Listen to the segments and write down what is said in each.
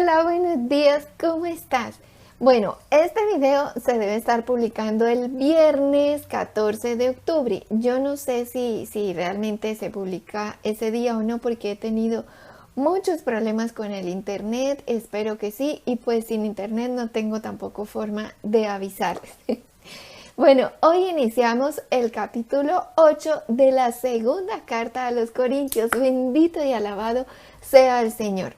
Hola, buenos días, ¿cómo estás? Bueno, este video se debe estar publicando el viernes 14 de octubre. Yo no sé si realmente se publica ese día o no porque he tenido muchos problemas con el internet. Espero que sí, y pues sin internet no tengo tampoco forma de avisarles. Bueno, hoy iniciamos el capítulo 8 de la segunda carta a los Corintios. Bendito y alabado sea el Señor.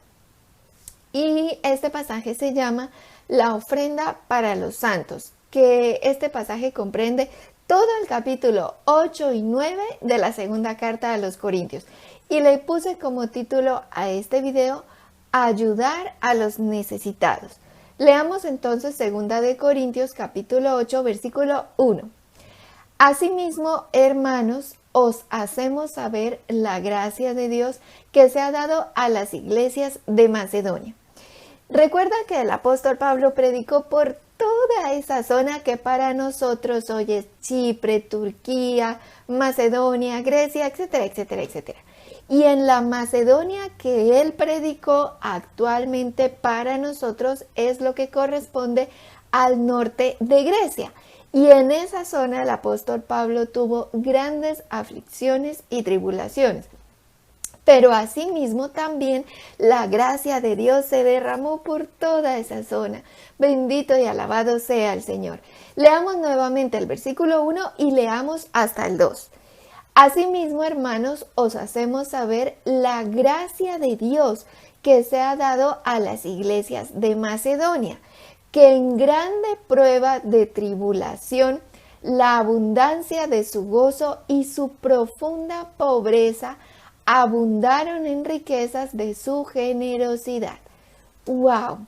Y este pasaje se llama la ofrenda para los santos, que este pasaje comprende todo el capítulo 8 y 9 de la segunda carta a los Corintios. Y le puse como título a este video, ayudar a los necesitados. Leamos entonces segunda de Corintios capítulo 8 versículo 1. Asimismo, hermanos, os hacemos saber la gracia de Dios que se ha dado a las iglesias de Macedonia. Recuerda que el apóstol Pablo predicó por toda esa zona que para nosotros hoy es Chipre, Turquía, Macedonia, Grecia, etcétera, etcétera, etcétera. Y en la Macedonia que él predicó actualmente para nosotros es lo que corresponde al norte de Grecia. Y en esa zona el apóstol Pablo tuvo grandes aflicciones y tribulaciones. Pero asimismo también la gracia de Dios se derramó por toda esa zona. Bendito y alabado sea el Señor. Leamos nuevamente el versículo 1 y leamos hasta el 2. Asimismo, hermanos, os hacemos saber la gracia de Dios que se ha dado a las iglesias de Macedonia, que en grande prueba de tribulación, la abundancia de su gozo y su profunda pobreza abundaron en riquezas de su generosidad. ¡Wow!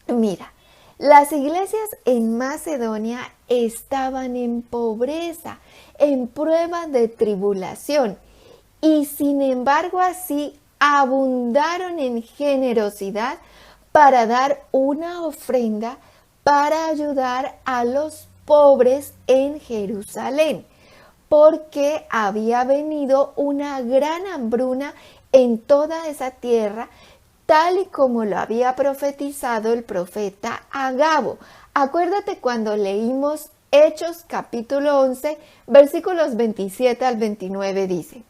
Mira, las iglesias en Macedonia estaban en pobreza, en prueba de tribulación, y sin embargo así abundaron en generosidad para dar una ofrenda para ayudar a los pobres en Jerusalén, porque había venido una gran hambruna en toda esa tierra, tal y como lo había profetizado el profeta Agabo. Acuérdate cuando leímos Hechos capítulo 11, versículos 27 al 29 dice: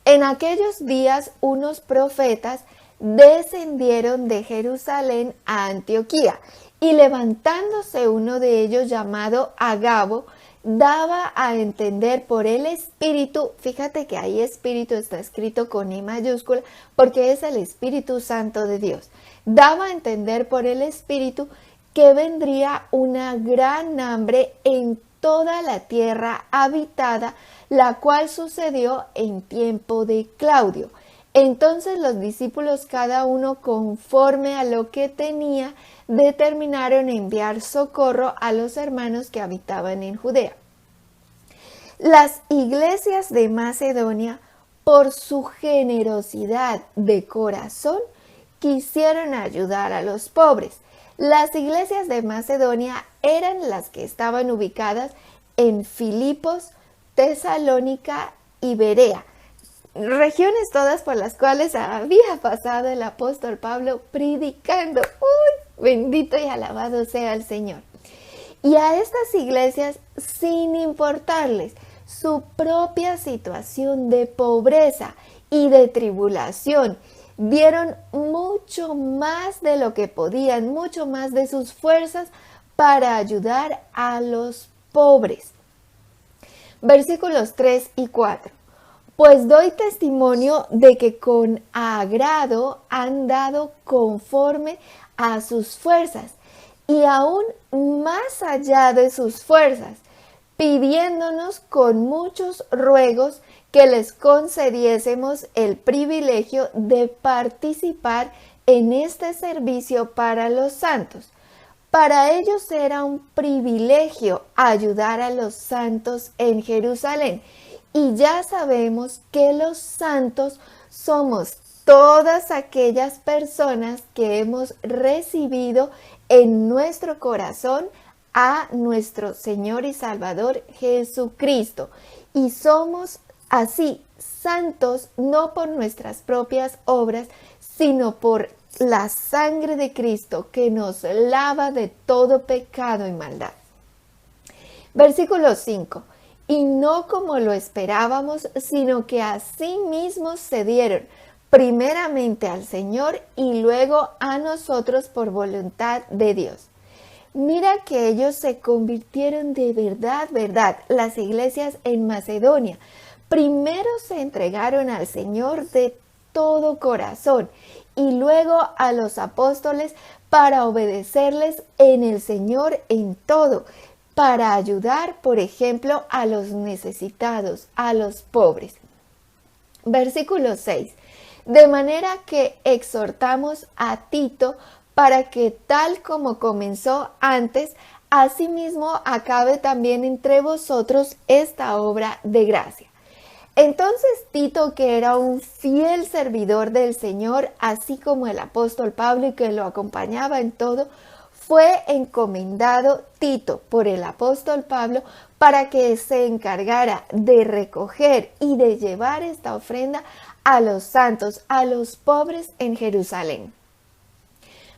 en aquellos días unos profetas descendieron de Jerusalén a Antioquía, y levantándose uno de ellos llamado Agabo, daba a entender por el Espíritu, fíjate que ahí Espíritu está escrito con I mayúscula porque es el Espíritu Santo de Dios, daba a entender por el Espíritu que vendría una gran hambre en toda la tierra habitada, la cual sucedió en tiempo de Claudio. Entonces los discípulos, cada uno conforme a lo que tenía, determinaron enviar socorro a los hermanos que habitaban en Judea. Las iglesias de Macedonia, por su generosidad de corazón, quisieron ayudar a los pobres. Las iglesias de Macedonia eran las que estaban ubicadas en Filipos, Tesalónica y Berea, regiones todas por las cuales había pasado el apóstol Pablo predicando. ¡Uy! Bendito y alabado sea el Señor. Y a estas iglesias, sin importarles su propia situación de pobreza y de tribulación, dieron mucho más de lo que podían, mucho más de sus fuerzas para ayudar a los pobres. Versículos 3 y 4. Pues doy testimonio de que con agrado han dado conforme a sus fuerzas, y aún más allá de sus fuerzas, pidiéndonos con muchos ruegos que les concediésemos el privilegio de participar en este servicio para los santos. Para ellos era un privilegio ayudar a los santos en Jerusalén. Y ya sabemos que los santos somos todas aquellas personas que hemos recibido en nuestro corazón a nuestro Señor y Salvador Jesucristo. Y somos así santos no por nuestras propias obras, sino por la sangre de Cristo que nos lava de todo pecado y maldad. Versículo 5. Y no como lo esperábamos, sino que asimismo se dieron primeramente al Señor y luego a nosotros por voluntad de Dios. Mira que ellos se convirtieron de verdad, las iglesias en Macedonia. Primero se entregaron al Señor de todo corazón y luego a los apóstoles para obedecerles en el Señor en todo, para ayudar, por ejemplo, a los necesitados, a los pobres. Versículo 6. De manera que exhortamos a Tito para que tal como comenzó antes, asimismo acabe también entre vosotros esta obra de gracia. Entonces Tito, que era un fiel servidor del Señor, así como el apóstol Pablo y que lo acompañaba en todo, fue encomendado Tito por el apóstol Pablo para que se encargara de recoger y de llevar esta ofrenda a los santos, a los pobres en Jerusalén.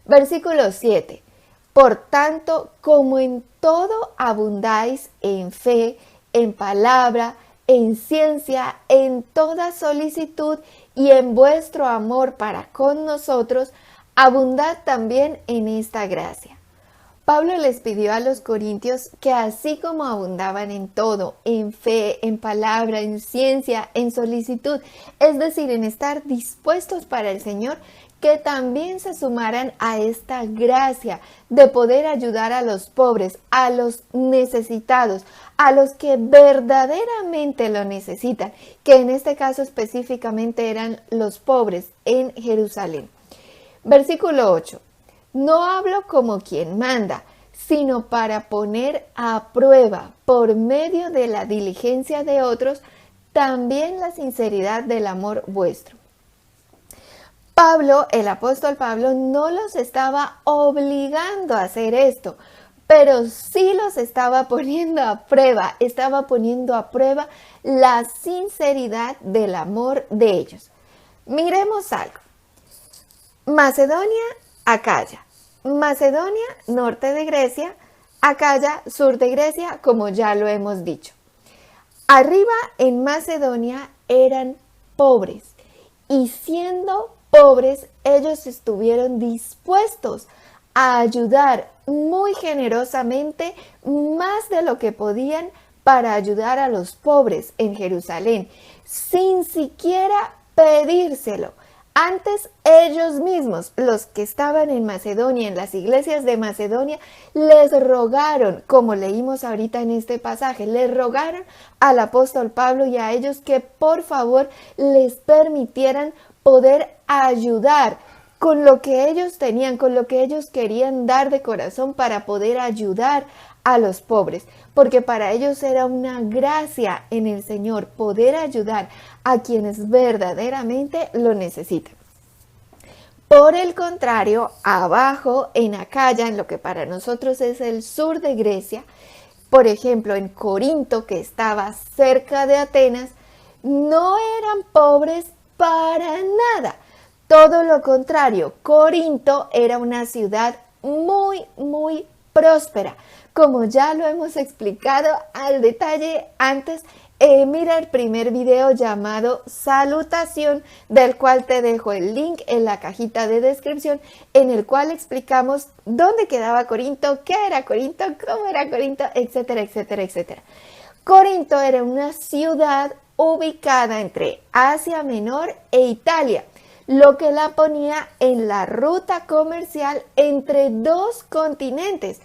Versículo 7. Por tanto, como en todo abundáis en fe, en palabra, en ciencia, en toda solicitud y en vuestro amor para con nosotros, abundad también en esta gracia. Pablo les pidió a los corintios que así como abundaban en todo, en fe, en palabra, en ciencia, en solicitud, es decir, en estar dispuestos para el Señor, que también se sumaran a esta gracia de poder ayudar a los pobres, a los necesitados, a los que verdaderamente lo necesitan, que en este caso específicamente eran los pobres en Jerusalén. Versículo 8. No hablo como quien manda, sino para poner a prueba, por medio de la diligencia de otros, también la sinceridad del amor vuestro. Pablo, el apóstol Pablo, no los estaba obligando a hacer esto, pero sí los estaba poniendo a prueba, la sinceridad del amor de ellos. Miremos algo. Macedonia, Acaya. Macedonia, norte de Grecia. Acaya, sur de Grecia, como ya lo hemos dicho. Arriba en Macedonia eran pobres y siendo pobres, ellos estuvieron dispuestos a ayudar muy generosamente, más de lo que podían, para ayudar a los pobres en Jerusalén, sin siquiera pedírselo. Antes ellos mismos, los que estaban en Macedonia, en las iglesias de Macedonia, les rogaron, como leímos ahorita en este pasaje, les rogaron al apóstol Pablo y a ellos que por favor les permitieran poder ayudar con lo que ellos tenían, con lo que ellos querían dar de corazón para poder ayudar a los pobres, porque para ellos era una gracia en el Señor poder ayudar a quienes verdaderamente lo necesitan. Por el contrario, abajo en Acaya, en lo que para nosotros es el sur de Grecia, por ejemplo en Corinto, que estaba cerca de Atenas, no eran pobres para nada. Todo lo contrario, Corinto era una ciudad muy próspera. Como ya lo hemos explicado al detalle antes, mira el primer video llamado Salutación, del cual te dejo el link en la cajita de descripción, en el cual explicamos dónde quedaba Corinto, qué era Corinto, cómo era Corinto, etcétera, etcétera, etcétera. Corinto era una ciudad ubicada entre Asia Menor e Italia, lo que la ponía en la ruta comercial entre dos continentes,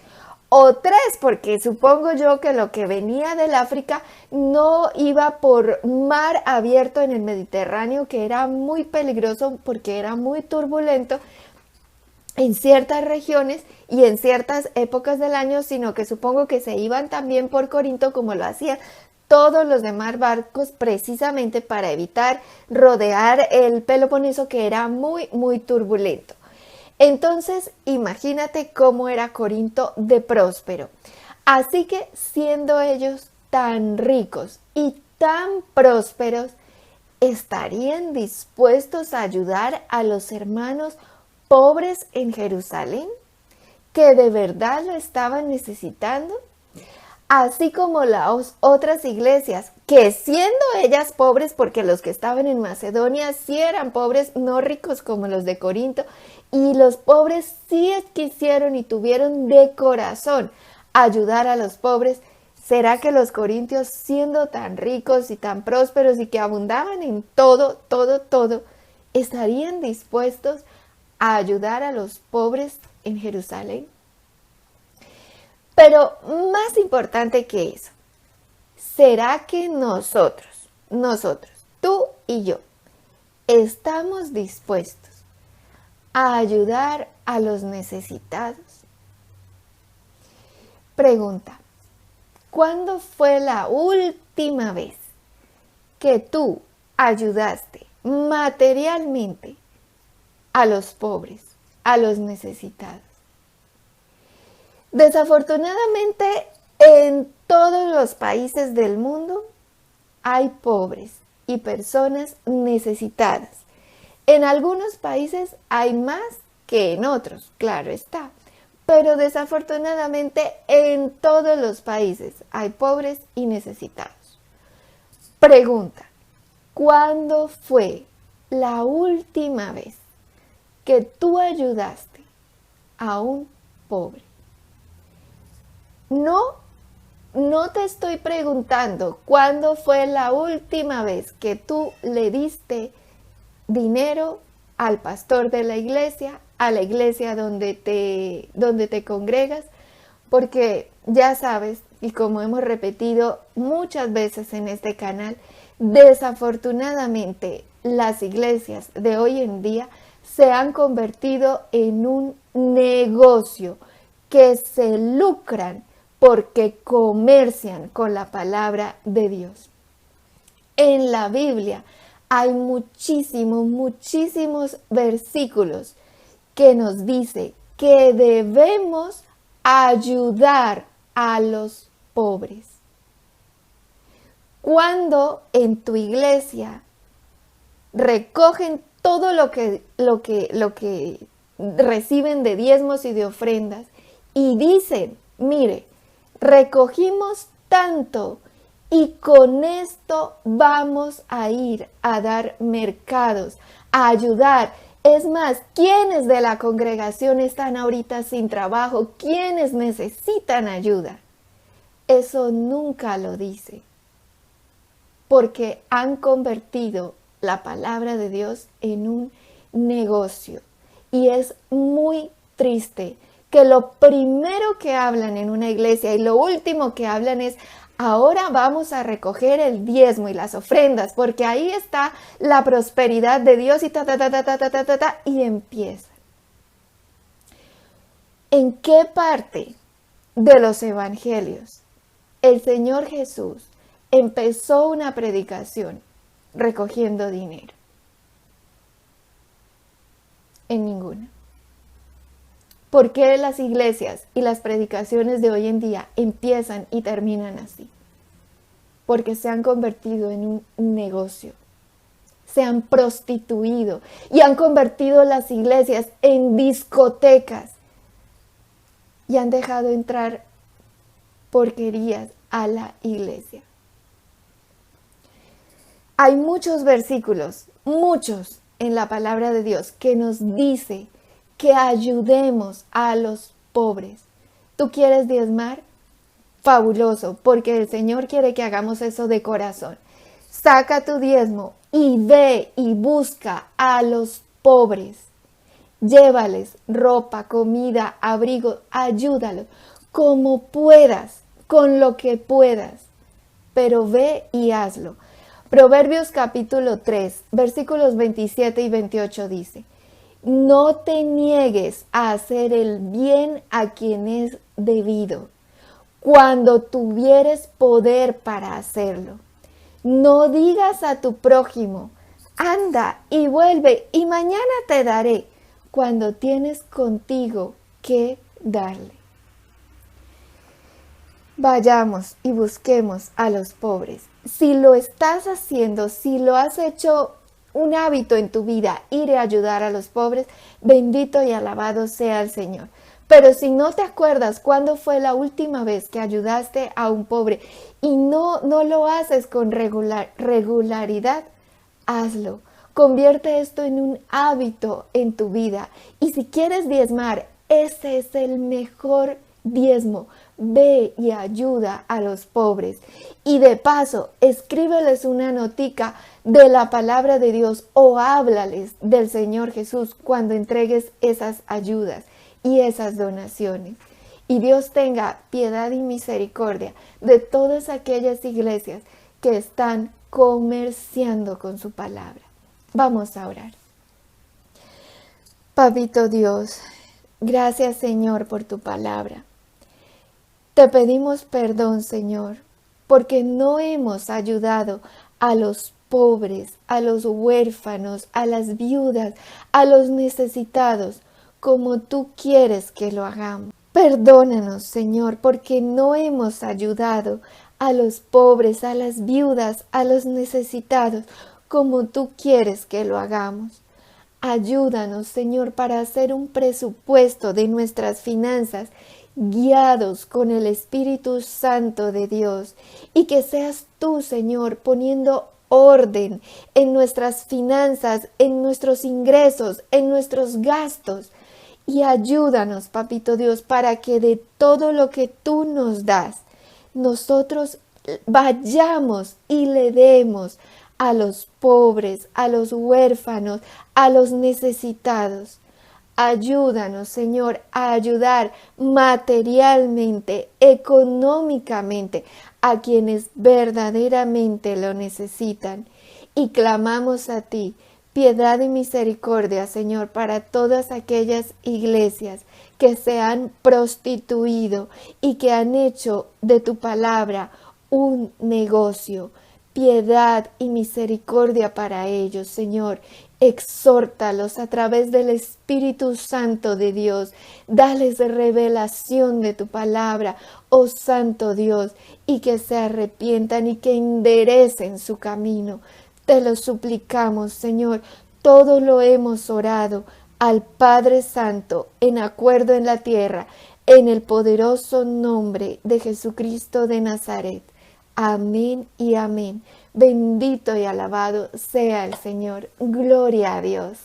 o tres, porque supongo yo que lo que venía del África no iba por mar abierto en el Mediterráneo, que era muy peligroso porque era muy turbulento en ciertas regiones y en ciertas épocas del año, sino que supongo que se iban también por Corinto como lo hacían todos los demás barcos, precisamente para evitar rodear el Peloponeso, que era muy turbulento. Entonces, imagínate cómo era Corinto de próspero. Así que, siendo ellos tan ricos y tan prósperos, ¿estarían dispuestos a ayudar a los hermanos pobres en Jerusalén que de verdad lo estaban necesitando, así como las otras iglesias, que siendo ellas pobres, porque los que estaban en Macedonia sí eran pobres, no ricos como los de Corinto, y los pobres sí quisieron y tuvieron de corazón ayudar a los pobres. ¿Será que los corintios, siendo tan ricos y tan prósperos y que abundaban en todo, estarían dispuestos a ayudar a los pobres en Jerusalén? Pero más importante que eso, ¿será que nosotros, tú y yo, estamos dispuestos a ayudar a los necesitados? Pregunta, ¿cuándo fue la última vez que tú ayudaste materialmente a los pobres, a los necesitados? Desafortunadamente, en todos los países del mundo hay pobres y personas necesitadas. En algunos países hay más que en otros, claro está. Pero desafortunadamente en todos los países hay pobres y necesitados. Pregunta, ¿cuándo fue la última vez que tú ayudaste a un pobre? No te estoy preguntando cuándo fue la última vez que tú le diste dinero al pastor de la iglesia, a la iglesia donde te congregas, porque ya sabes, y como hemos repetido muchas veces en este canal, desafortunadamente las iglesias de hoy en día se han convertido en un negocio que se lucran porque comercian con la palabra de Dios. En la Biblia hay muchísimos versículos que nos dice que debemos ayudar a los pobres. Cuando en tu iglesia recogen todo lo que reciben de diezmos y de ofrendas y dicen, mire, recogimos tanto y con esto vamos a ir a dar mercados, a ayudar. Es más, ¿quiénes de la congregación están ahorita sin trabajo? ¿Quiénes necesitan ayuda? Eso nunca lo dice, porque han convertido la palabra de Dios en un negocio. Y es muy triste que lo primero que hablan en una iglesia y lo último que hablan es: ahora vamos a recoger el diezmo y las ofrendas, porque ahí está la prosperidad de Dios y y empiezan. ¿En qué parte de los evangelios el Señor Jesús empezó una predicación recogiendo dinero? En ninguna. ¿Por qué las iglesias y las predicaciones de hoy en día empiezan y terminan así? Porque se han convertido en un negocio. Se han prostituido y han convertido las iglesias en discotecas y han dejado entrar porquerías a la iglesia. Hay muchos versículos, muchos en la palabra de Dios que nos dice que ayudemos a los pobres. ¿Tú quieres diezmar? Fabuloso, porque el Señor quiere que hagamos eso de corazón. Saca tu diezmo y ve y busca a los pobres. Llévales ropa, comida, abrigo, ayúdalos como puedas, con lo que puedas, pero ve y hazlo. Proverbios capítulo 3, versículos 27 y 28 dice: no te niegues a hacer el bien a quien es debido, cuando tuvieres poder para hacerlo. No digas a tu prójimo: anda y vuelve y mañana te daré, cuando tienes contigo que darle. Vayamos y busquemos a los pobres. Si lo estás haciendo, si lo has hecho un hábito en tu vida ir a ayudar a los pobres, bendito y alabado sea el Señor. Pero si no te acuerdas cuándo fue la última vez que ayudaste a un pobre y no lo haces con regularidad, hazlo. Convierte esto en un hábito en tu vida. Y si quieres diezmar, ese es el mejor diezmo. Ve y ayuda a los pobres. Y de paso, escríbeles una notica de la palabra de Dios o háblales del Señor Jesús cuando entregues esas ayudas y esas donaciones. Y Dios tenga piedad y misericordia de todas aquellas iglesias que están comerciando con su palabra. Vamos a orar. Papito Dios, gracias Señor por tu palabra. Te pedimos perdón, Señor, porque no hemos ayudado a los pobres, a los huérfanos, a las viudas, a los necesitados, como tú quieres que lo hagamos. Perdónanos, Señor, porque no hemos ayudado a los pobres, a las viudas, a los necesitados, como tú quieres que lo hagamos. Ayúdanos, Señor, para hacer un presupuesto de nuestras finanzas guiados con el Espíritu Santo de Dios, y que seas tú, Señor, poniendo orden en nuestras finanzas, en nuestros ingresos, en nuestros gastos. Y ayúdanos, Papito Dios, para que de todo lo que tú nos das, nosotros vayamos y le demos a los pobres, a los huérfanos, a los necesitados. Ayúdanos, Señor, a ayudar materialmente, económicamente, a quienes verdaderamente lo necesitan. Y clamamos a ti, piedad y misericordia, Señor, para todas aquellas iglesias que se han prostituido y que han hecho de tu palabra un negocio. Piedad y misericordia para ellos, Señor. Exhórtalos a través del Espíritu Santo de Dios. Dales revelación de tu palabra, oh Santo Dios, y que se arrepientan y que enderecen su camino. Te lo suplicamos, Señor. Todo lo hemos orado al Padre Santo en acuerdo en la tierra, en el poderoso nombre de Jesucristo de Nazaret. Amén y amén. Bendito y alabado sea el Señor. Gloria a Dios.